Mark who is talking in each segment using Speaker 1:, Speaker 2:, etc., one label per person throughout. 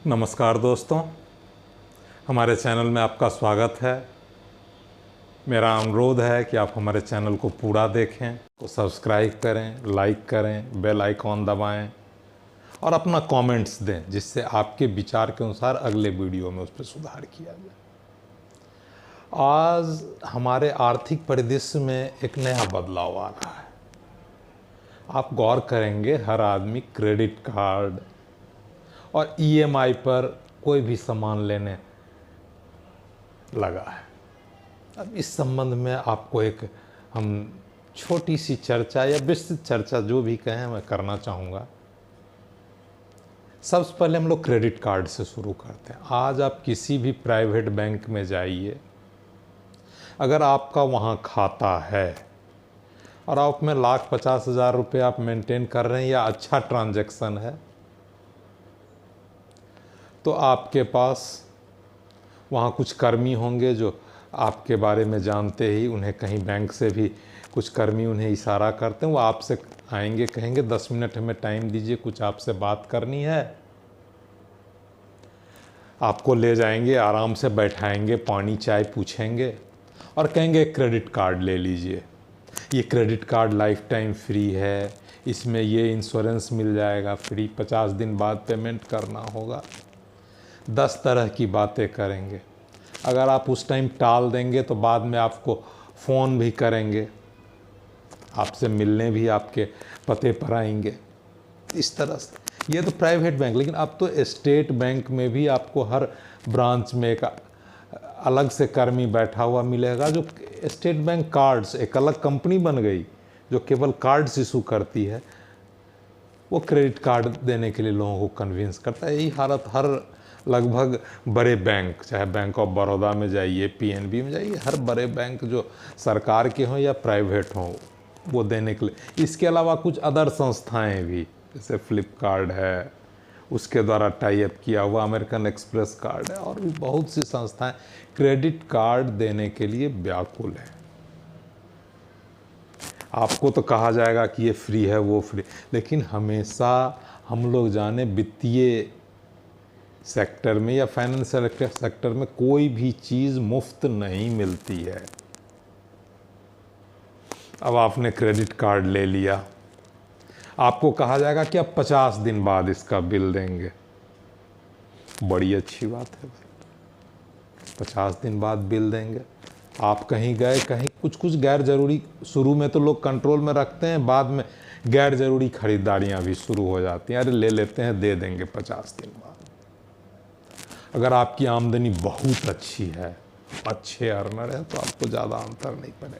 Speaker 1: नमस्कार दोस्तों, हमारे चैनल में आपका स्वागत है। मेरा अनुरोध है कि आप हमारे चैनल को पूरा देखें, तो सब्सक्राइब करें, लाइक करें, बेल आइकॉन दबाएं और अपना कमेंट्स दें, जिससे आपके विचार के अनुसार अगले वीडियो में उस पर सुधार किया जाए। आज हमारे आर्थिक परिदृश्य में एक नया बदलाव आ रहा है। आप गौर करेंगे, हर आदमी क्रेडिट कार्ड और ईएमआई पर कोई भी सामान लेने लगा है। अब इस संबंध में आपको एक हम छोटी सी चर्चा या विस्तृत चर्चा जो भी कहें मैं करना चाहूँगा। सबसे पहले हम लोग क्रेडिट कार्ड से शुरू करते हैं। आज आप किसी भी प्राइवेट बैंक में जाइए, अगर आपका वहाँ खाता है और आप में 1,50,000 रुपये आप मेंटेन कर रहे हैं या अच्छा ट्रांजैक्शन है, तो आपके पास वहाँ कुछ कर्मी होंगे जो आपके बारे में जानते ही उन्हें कहीं बैंक से भी कुछ कर्मी उन्हें इशारा करते हैं, वो आपसे आएंगे, कहेंगे 10 मिनट हमें टाइम दीजिए, कुछ आपसे बात करनी है। आपको ले जाएंगे, आराम से बैठाएंगे, पानी चाय पूछेंगे और कहेंगे क्रेडिट कार्ड ले लीजिए, ये credit card life time free है, इसमें ये इंश्योरेंस मिल जाएगा फ्री, 50 दिन बाद पेमेंट करना होगा। 10 तरह की बातें करेंगे। अगर आप उस टाइम टाल देंगे तो बाद में आपको फ़ोन भी करेंगे, आपसे मिलने भी आपके पते पर आएंगे। इस तरह से ये तो प्राइवेट बैंक, लेकिन अब तो स्टेट बैंक में भी आपको हर ब्रांच में एक अलग से कर्मी बैठा हुआ मिलेगा, जो स्टेट बैंक कार्ड्स, एक अलग कंपनी बन गई जो केवल कार्ड्स इशू करती है। वो क्रेडिट कार्ड देने के लिए लोगों को कन्विंस करता है। यही हालत हर लगभग बड़े बैंक, चाहे बैंक ऑफ बड़ौदा में जाइए, पीएनबी में जाइए, हर बड़े बैंक जो सरकार के हों या प्राइवेट हों, वो देने के लिए। इसके अलावा कुछ अदर संस्थाएं भी, जैसे फ्लिपकार्ट है, उसके द्वारा टाई अप किया हुआ अमेरिकन एक्सप्रेस कार्ड है, और भी बहुत सी संस्थाएं क्रेडिट कार्ड देने के लिए व्याकुल हैं। आपको तो कहा जाएगा कि ये फ्री है, वो फ्री, लेकिन हमेशा हम लोग जाने वित्तीय सेक्टर में या फाइनेंशियल सेक्टर में कोई भी चीज़ मुफ्त नहीं मिलती है। अब आपने क्रेडिट कार्ड ले लिया, आपको कहा जाएगा कि आप 50 दिन बाद इसका बिल देंगे। बड़ी अच्छी बात है भाई, 50 दिन बाद बिल देंगे। आप कहीं गए, कहीं कुछ गैर ज़रूरी, शुरू में तो लोग कंट्रोल में रखते हैं, बाद में गैर ज़रूरी खरीदारियां भी शुरू हो जाती हैं। अरे ले लेते हैं, दे देंगे 50 दिन बाद। अगर आपकी आमदनी बहुत अच्छी है, अच्छे अर्नर है, तो आपको ज़्यादा अंतर नहीं पड़ेगा।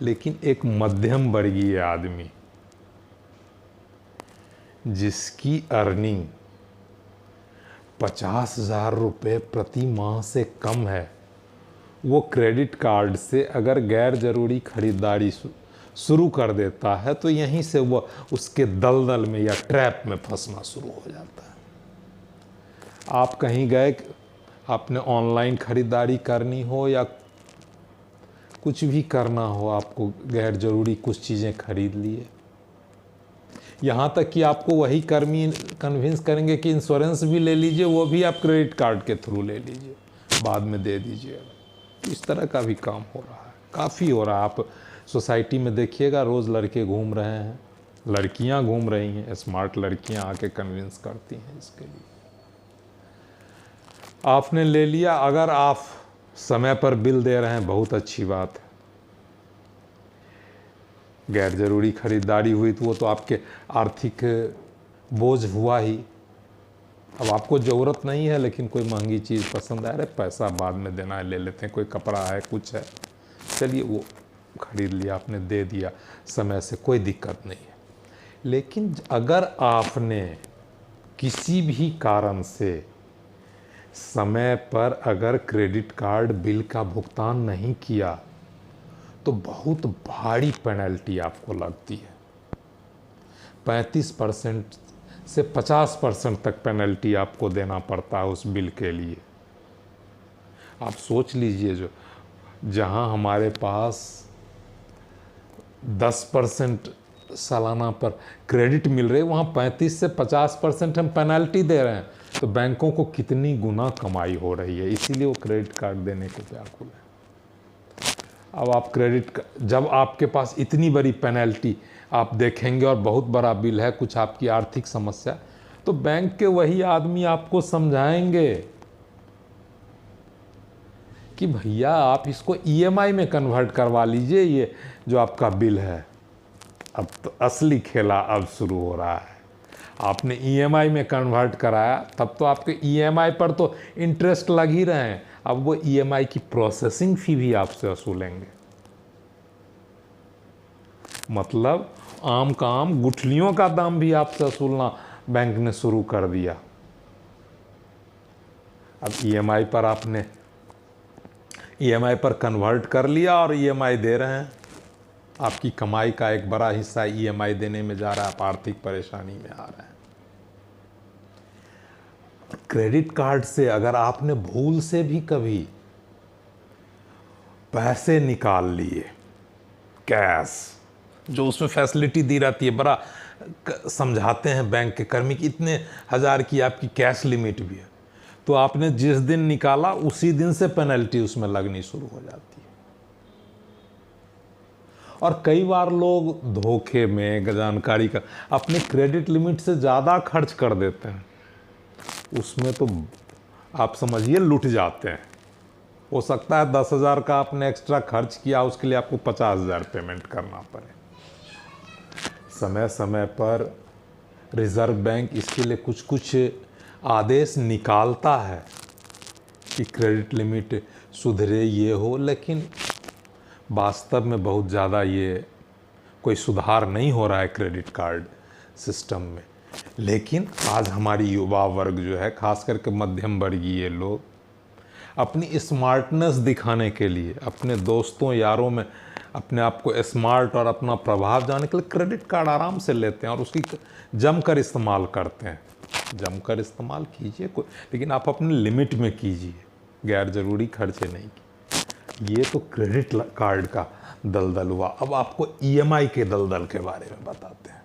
Speaker 1: लेकिन एक मध्यम वर्गीय आदमी जिसकी अर्निंग 50,000 रुपये प्रति माह से कम है, वो क्रेडिट कार्ड से अगर गैर ज़रूरी खरीदारी शुरू कर देता है, तो यहीं से वो उसके दलदल में या ट्रैप में फंसना शुरू हो जाता है। आप कहीं गए, आपने ऑनलाइन खरीदारी करनी हो या कुछ भी करना हो, आपको गैर ज़रूरी कुछ चीज़ें खरीद लिए, यहाँ तक कि आपको वही कर्मी कन्विंस करेंगे कि इंश्योरेंस भी ले लीजिए, वो भी आप क्रेडिट कार्ड के थ्रू ले लीजिए, बाद में दे दीजिए। इस तरह का भी काम हो रहा है, काफ़ी हो रहा है। आप सोसाइटी में देखिएगा, रोज़ लड़के घूम रहे हैं, लड़कियाँ घूम रही हैं, स्मार्ट लड़कियाँ आके कन्विंस करती हैं इसके लिए। आपने ले लिया, अगर आप समय पर बिल दे रहे हैं, बहुत अच्छी बात है। गैर ज़रूरी खरीदारी हुई तो वो तो आपके आर्थिक बोझ हुआ ही। अब आपको ज़रूरत नहीं है, लेकिन कोई महंगी चीज़ पसंद आ रहा है, पैसा बाद में देना है, ले लेते हैं, कोई कपड़ा है, कुछ है, चलिए वो खरीद लिया, आपने दे दिया समय से, कोई दिक्कत नहीं है। लेकिन अगर आपने किसी भी कारण से समय पर अगर क्रेडिट कार्ड बिल का भुगतान नहीं किया, तो बहुत भारी पेनल्टी आपको लगती है। 35% से 50% तक पेनल्टी आपको देना पड़ता है उस बिल के लिए। आप सोच लीजिए, जो जहां हमारे पास 10% सालाना पर क्रेडिट मिल रही है, वहाँ 35 से 50% हम पेनल्टी दे रहे हैं। तो बैंकों को कितनी गुना कमाई हो रही है, इसीलिए वो क्रेडिट कार्ड देने को व्याकुल है। अब आप जब आपके पास इतनी बड़ी पेनल्टी आप देखेंगे और बहुत बड़ा बिल है, कुछ आपकी आर्थिक समस्या, तो बैंक के वही आदमी आपको समझाएंगे कि भैया आप इसको ईएमआई में कन्वर्ट करवा लीजिए, ये जो आपका बिल है। अब तो असली खेला अब शुरू हो रहा है। आपने ईएमआई में कन्वर्ट कराया, तब तो आपके ईएमआई पर तो इंटरेस्ट लग ही रहे हैं, अब वो ईएमआई की प्रोसेसिंग फी भी आपसे वसूलेंगे। मतलब आम का आम, गुठलियों का दाम भी आपसे वसूलना बैंक ने शुरू कर दिया। अब ईएमआई पर आपने ईएमआई पर कन्वर्ट कर लिया और ईएमआई दे रहे हैं। आपकी कमाई का एक बड़ा हिस्सा ईएमआई देने में जा रहा है, आप आर्थिक परेशानी में आ रहे हैं। क्रेडिट कार्ड से अगर आपने भूल से भी कभी पैसे निकाल लिए कैश, जो उसमें फैसिलिटी दी रहती है, बड़ा समझाते हैं बैंक के कर्मी कि इतने हजार की आपकी कैश लिमिट भी है, तो आपने जिस दिन निकाला उसी दिन से पेनल्टी उसमें लगनी शुरू हो जाती है। और कई बार लोग धोखे में, जानकारी का, अपने क्रेडिट लिमिट से ज़्यादा खर्च कर देते हैं, उसमें तो आप समझिए लुट जाते हैं। हो सकता है 10,000 का आपने एक्स्ट्रा खर्च किया, उसके लिए आपको 50,000 पेमेंट करना पड़े। समय समय पर रिजर्व बैंक इसके लिए कुछ कुछ आदेश निकालता है कि क्रेडिट लिमिट सुधरे, ये हो, लेकिन वास्तव में बहुत ज़्यादा ये कोई सुधार नहीं हो रहा है क्रेडिट कार्ड सिस्टम में। लेकिन आज हमारी युवा वर्ग जो है, खास करके मध्यम वर्गीय लोग, अपनी स्मार्टनेस दिखाने के लिए, अपने दोस्तों यारों में अपने आप को स्मार्ट और अपना प्रभाव जाने के लिए क्रेडिट कार्ड आराम से लेते हैं और उसकी जमकर इस्तेमाल करते हैं। जमकर इस्तेमाल कीजिए कोई, लेकिन आप अपने लिमिट में कीजिए, गैर ज़रूरी खर्चे नहीं कीजिए। ये तो क्रेडिट कार्ड का दलदल हुआ। अब आपको ईएमआई के दलदल के बारे में बताते हैं।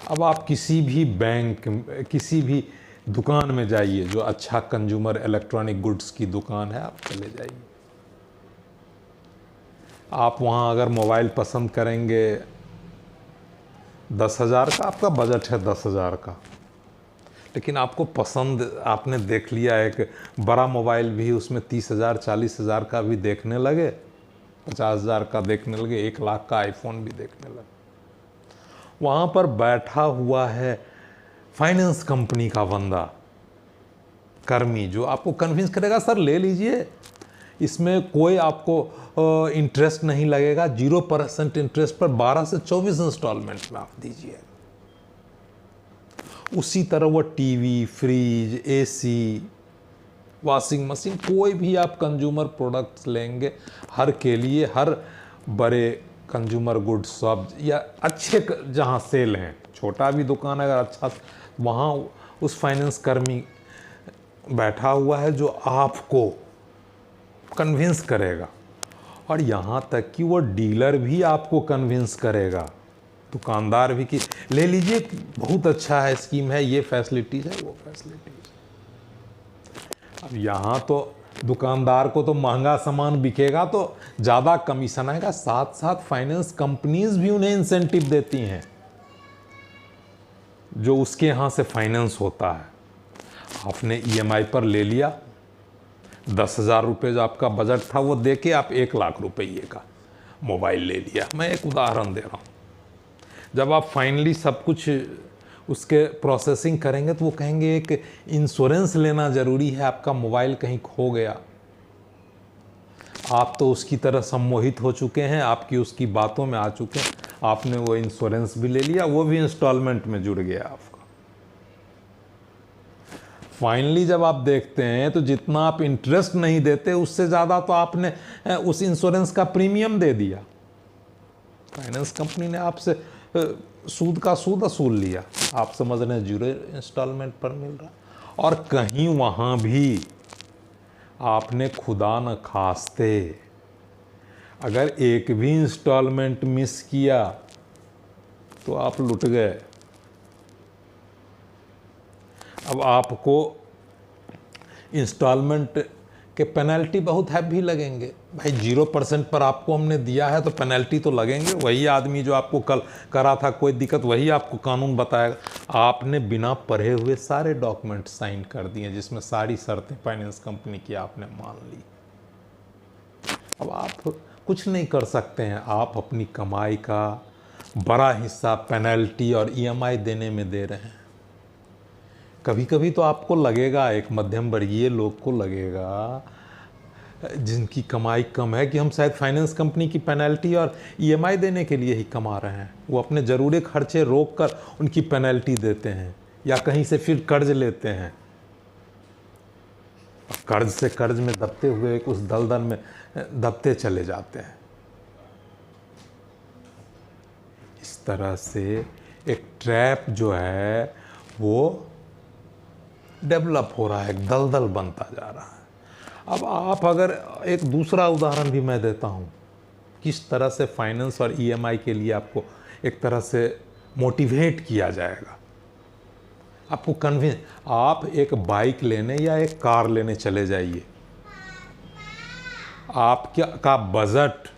Speaker 1: अब आप किसी भी बैंक, किसी भी दुकान में जाइए, जो अच्छा कंज्यूमर इलेक्ट्रॉनिक गुड्स की दुकान है, आप चले जाइए। आप वहाँ अगर मोबाइल पसंद करेंगे 10,000 का, आपका बजट है 10,000 का, लेकिन आपको पसंद, आपने देख लिया एक बड़ा मोबाइल भी, उसमें 30,000 40,000 का भी देखने लगे, 50,000 का देखने लगे, 1 लाख का आईफोन भी देखने लगे। वहाँ पर बैठा हुआ है फाइनेंस कंपनी का बंदा, कर्मी, जो आपको कन्विंस करेगा, सर ले लीजिए, इसमें कोई आपको इंटरेस्ट नहीं लगेगा, 0% इंटरेस्ट पर 12 से 24 इंस्टॉलमेंट में आप दीजिए। उसी तरह वो TV, fridge, AC, washing machine, कोई भी आप कंज्यूमर प्रोडक्ट्स लेंगे, हर के लिए, हर बड़े कंज्यूमर गुड्स शॉप या अच्छे जहाँ सेल हैं, छोटा भी दुकान अगर अच्छा, वहाँ उस फाइनेंस कर्मी बैठा हुआ है जो आपको कन्विंस करेगा। और यहाँ तक कि वो डीलर भी आपको कन्विंस करेगा, दुकानदार भी, कि ले लीजिए, बहुत अच्छा है, स्कीम है, ये फैसिलिटीज़ है, वो फैसिलिटीज़। अब यहाँ तो दुकानदार को तो महंगा सामान बिकेगा तो ज़्यादा कमीशन आएगा, साथ साथ फाइनेंस कंपनीज भी उन्हें इंसेंटिव देती हैं जो उसके यहाँ से फाइनेंस होता है। आपने ईएमआई पर ले लिया, 10,000 रुपये जो आपका बजट था वो दे के आप 1 लाख रुपये का मोबाइल ले लिया। मैं एक उदाहरण दे रहा हूँ। जब आप फाइनली सब कुछ उसके प्रोसेसिंग करेंगे तो वो कहेंगे एक इंश्योरेंस लेना ज़रूरी है, आपका मोबाइल कहीं खो गया। आप तो उसकी तरह सम्मोहित हो चुके हैं, आपकी उसकी बातों में आ चुके हैं, आपने वो इंश्योरेंस भी ले लिया, वो भी इंस्टॉलमेंट में जुड़ गया आपका। फाइनली जब आप देखते हैं तो जितना आप इंटरेस्ट नहीं देते उससे ज़्यादा तो आपने उस इंश्योरेंस का प्रीमियम दे दिया। फाइनेंस कंपनी ने आपसे सूद का सूद वसूल लिया, आप समझ रहे हैं 0 इंस्टॉलमेंट पर मिल रहा। और कहीं वहाँ भी आपने खुदा न खास्ते अगर एक भी इंस्टॉलमेंट मिस किया तो आप लुट गए। अब आपको इंस्टॉलमेंट के पेनल्टी बहुत हैवी लगेंगे। भाई 0% पर आपको हमने दिया है तो पेनल्टी तो लगेंगे। वही आदमी जो आपको कल करा था कोई दिक्कत, वही आपको कानून बताएगा। आपने बिना पढ़े हुए सारे डॉक्यूमेंट साइन कर दिए, जिसमें सारी शर्तें फाइनेंस कंपनी की आपने मान ली। अब आप कुछ नहीं कर सकते हैं। आप अपनी कमाई का बड़ा हिस्सा पेनल्टी और ईएमआई देने में दे रहे हैं। कभी कभी तो आपको लगेगा, एक मध्यम वर्गीय लोग को लगेगा जिनकी कमाई कम है, कि हम शायद फाइनेंस कंपनी की पेनल्टी और ईएमआई देने के लिए ही कमा रहे हैं। वो अपने ज़रूरी खर्चे रोक कर उनकी पेनल्टी देते हैं या कहीं से फिर कर्ज लेते हैं। कर्ज से कर्ज में दबते हुए उस दलदल में दबते चले जाते हैं। इस तरह से एक ट्रैप जो है वो डेवलप हो रहा है, एक दलदल बनता जा रहा है। अब आप अगर एक दूसरा उदाहरण भी मैं देता हूँ, किस तरह से फाइनेंस और ईएमआई के लिए आपको एक तरह से मोटिवेट किया जाएगा, आपको कन्विंस। आप एक बाइक लेने या एक कार लेने चले जाइए, आपका बजट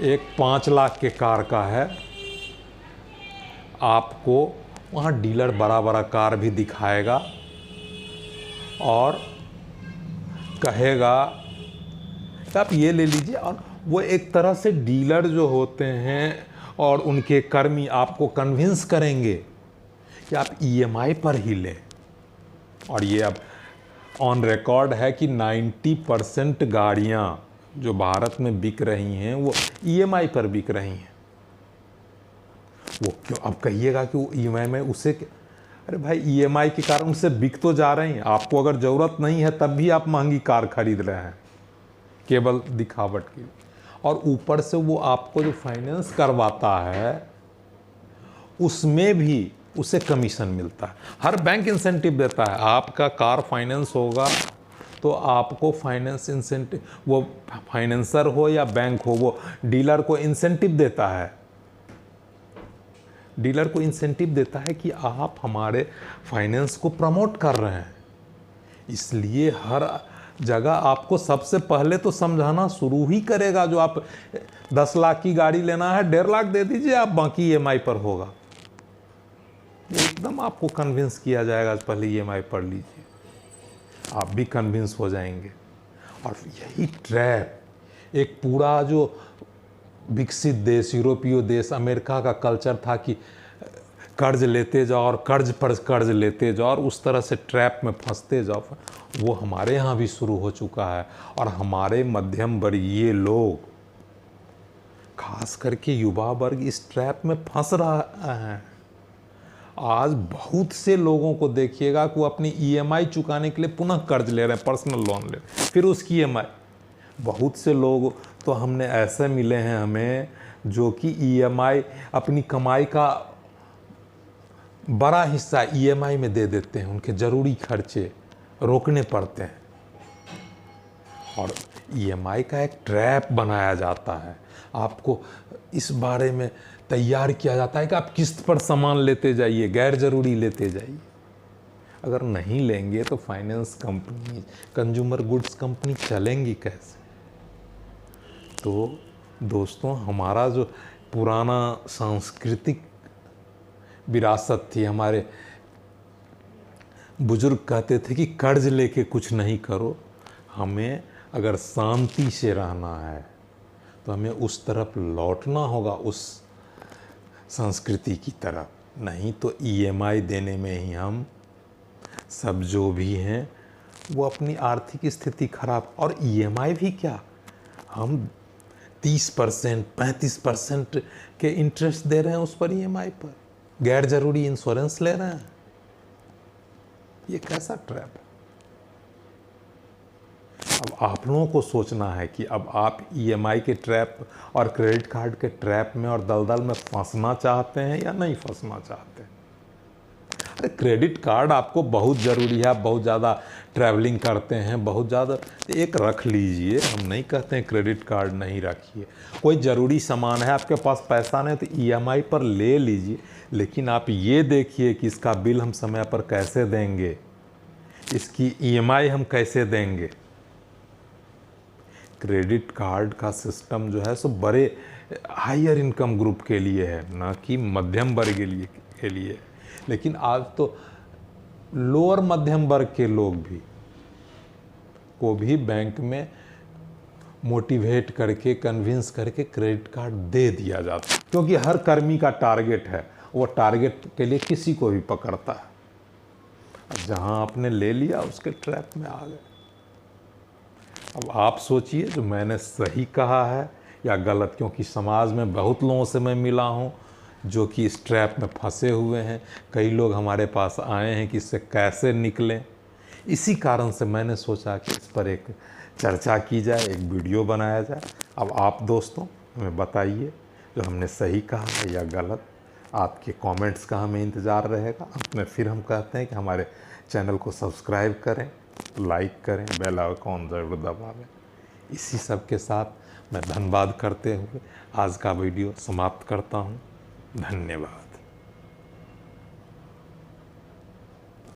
Speaker 1: एक 5 लाख के कार का है, आपको वहाँ डीलर बड़ा बड़ा कार भी दिखाएगा और कहेगा कि आप ये ले लीजिए। और वो एक तरह से डीलर जो होते हैं और उनके कर्मी आपको कन्विंस करेंगे कि आप ईएमआई पर ही लें। और ये अब ऑन रिकॉर्ड है कि 90% गाड़ियाँ जो भारत में बिक रही हैं वो ईएमआई पर बिक रही हैं। वो क्यों? अब कहिएगा कि वो ईएमआई में उसे, अरे भाई ईएमआई के कारण उनसे बिक तो जा रही हैं। आपको अगर ज़रूरत नहीं है तब भी आप महंगी कार खरीद रहे हैं केवल दिखावट के लिए। और ऊपर से वो आपको जो फाइनेंस करवाता है उसमें भी उसे कमीशन मिलता है। हर बैंक इंसेंटिव देता है। आपका कार फाइनेंस होगा तो आपको फाइनेंस इंसेंटिव, वो फाइनेंसर हो या बैंक हो, वो डीलर को इंसेंटिव देता है। डीलर को इंसेंटिव देता है कि आप हमारे फाइनेंस को प्रमोट कर रहे हैं। इसलिए हर जगह आपको सबसे पहले तो समझाना शुरू ही करेगा। जो आप 10 लाख की गाड़ी लेना है, 1.5 लाख दे दीजिए, आप बाकी ईएमआई पर होगा। एकदम आपको कन्विंस किया जाएगा, पहले ईएमआई पढ़ लीजिए, आप भी कन्विंस हो जाएंगे। और यही ट्रैप एक पूरा जो विकसित देश, यूरोपीय देश, अमेरिका का कल्चर था कि कर्ज लेते जाओ और कर्ज पर कर्ज लेते जाओ और उस तरह से ट्रैप में फंसते जाओ, वो हमारे यहाँ भी शुरू हो चुका है। और हमारे मध्यम वर्गीय लोग, खास करके युवा वर्ग, इस ट्रैप में फंस रहा है। आज बहुत से लोगों को देखिएगा कि वो अपनी ईएमआई चुकाने के लिए पुनः कर्ज ले रहे हैं, पर्सनल लोन ले रहे हैं, फिर उसकी ईएमआई। बहुत से लोग तो हमने ऐसे मिले हैं हमें जो कि ईएमआई, अपनी कमाई का बड़ा हिस्सा ईएमआई में दे देते हैं, उनके ज़रूरी खर्चे रोकने पड़ते हैं। और ईएमआई का एक ट्रैप बनाया जाता है, आपको इस बारे में तैयार किया जाता है कि आप किस्त पर सामान लेते जाइए, गैर ज़रूरी लेते जाइए। अगर नहीं लेंगे तो finance company, consumer goods company चलेंगी कैसे? तो दोस्तों, हमारा जो पुराना सांस्कृतिक विरासत थी, हमारे बुजुर्ग कहते थे कि कर्ज लेके कुछ नहीं करो। हमें अगर शांति से रहना है तो हमें उस तरफ लौटना होगा, उस संस्कृति की तरफ। नहीं तो ईएमआई देने में ही हम सब जो भी हैं वो अपनी आर्थिक स्थिति खराब। और ईएमआई भी क्या, हम 30%, 35% के इंटरेस्ट दे रहे हैं उस पर ईएमआई पर, गैर ज़रूरी इंश्योरेंस ले रहे हैं। ये कैसा ट्रैप है? अब आप लोगों को सोचना है कि अब आप ईएमआई के ट्रैप और क्रेडिट कार्ड के ट्रैप में और दलदल में फंसना चाहते हैं या नहीं फंसना चाहते हैं। अरे क्रेडिट कार्ड आपको बहुत ज़रूरी है, आप बहुत ज़्यादा ट्रैवलिंग करते हैं, बहुत ज़्यादा, तो एक रख लीजिए। हम नहीं कहते हैं क्रेडिट कार्ड नहीं रखिए। कोई ज़रूरी सामान है, आपके पास पैसा नहीं तो ईएमआई पर ले लीजिए, लेकिन आप ये देखिए कि इसका बिल हम समय पर कैसे देंगे, इसकी ईएमआई हम कैसे देंगे। क्रेडिट कार्ड का सिस्टम जो है सो बड़े हायर इनकम ग्रुप के लिए है, ना कि मध्यम वर्ग के लिए। लेकिन आज तो लोअर मध्यम वर्ग के लोग भी को भी बैंक में मोटिवेट करके, कन्विंस करके क्रेडिट कार्ड दे दिया जाता है, क्योंकि हर कर्मी का टारगेट है, वो टारगेट के लिए किसी को भी पकड़ता है। जहां आपने ले लिया उसके ट्रैप में आ गए। अब आप सोचिए जो मैंने सही कहा है या गलत, क्योंकि समाज में बहुत लोगों से मैं मिला हूँ जो कि इस ट्रैप में फंसे हुए हैं। कई लोग हमारे पास आए हैं कि इससे कैसे निकलें। इसी कारण से मैंने सोचा कि इस पर एक चर्चा की जाए, एक वीडियो बनाया जाए। अब आप दोस्तों हमें बताइए जो हमने सही कहा है या गलत। आपके कमेंट्स का हमें इंतज़ार रहेगा। अंत में फिर हम कहते हैं कि हमारे चैनल को सब्सक्राइब करें, लाइक करें, बेल आइकॉन ज़रूर दबावें। इसी सब के साथ मैं धन्यवाद करते हुए आज का वीडियो समाप्त करता हूँ। धन्यवाद।